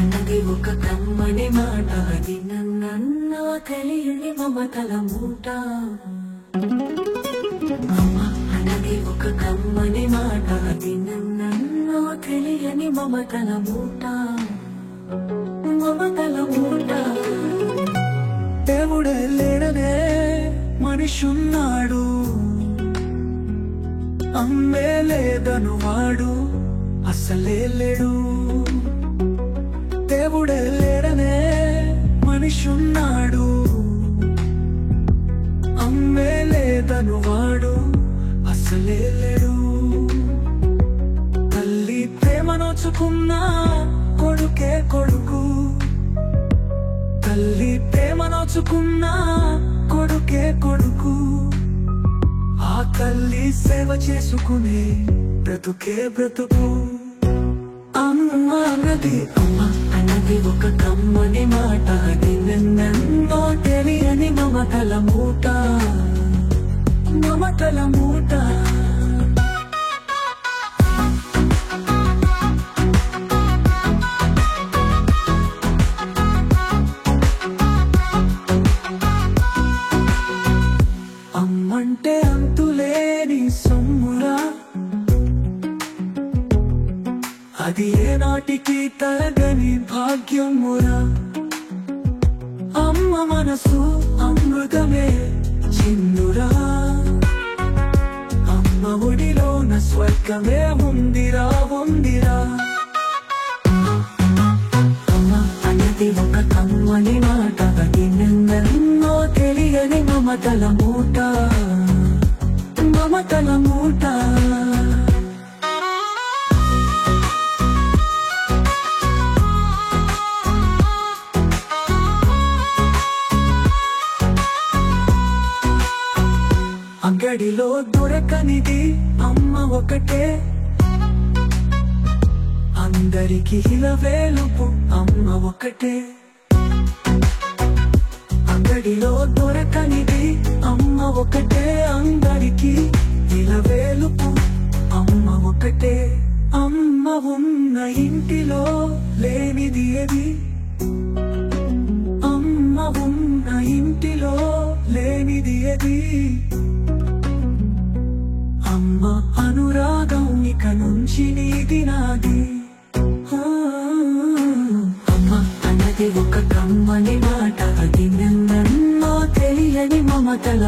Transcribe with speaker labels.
Speaker 1: అన్నది ఒక కమ్మని మాట, అది నన్నన్నా తెలియని మమతల మూట. అమ్మ అన్నది ఒక కమ్మని మాట, అది నన్నన్నా తెలియని మమతల మూట, మమతల మూట. దేవుడే లేడనే మనిషున్నాడు, అమ్మే లేదను వాడు అసలే లేడు. దేవుడే లేడనే మనిషున్నాడు, అమ్మే లేదను వాడు అసలే లేడు. తల్లి ప్రేమ నోచుకున్న కొడుకే కొడుకు, తల్లి ప్రేమ నోచుకున్న కొడుకే కొడుకు. ఆ తల్లి సేవ చేసుకునే బ్రతుకే బ్రతుకు. అమ్మ అన్నది ఒక కమ్మని మాట, అది నన్నెన్నో తెలియని మమతల మూట, మమతల మూట. అమ్మంటే అంతులేని సొమ్మురా, అది ఏనాటికి తరగని భాగ్యమురా. అమ్మ మనసు అమృతమే చిన్నురా, అమ్మ ఒడిలోన స్వర్గమే ఉందిరా ఉందిరా. అమ్మ అన్నది ఒక కమ్మని మాట, అది నన్నెన్నో తెలియని మమతల మూట, మమతల మూట. అంగడిలో దొరకనిది అమ్మ ఒకటే, అందరికి ఇలవేలుపు అమ్మ ఒకటే. అంగడిలో దొరకనిది అమ్మ ఒకటే, అందరికి ఇలవేలుపు అమ్మ ఒకటే. అమ్మ ఉన్న ఇంటిలో లేనిది ఏది, అమ్మ ఉన్న ఇంటిలో లేనిది ఏది. అమ్మ అనురాగం ఇక నుంచి నీది నాది. అమ్మ అన్నది ఒక కమ్మని మాట, అది నన్నెన్నో తెలియని మమతల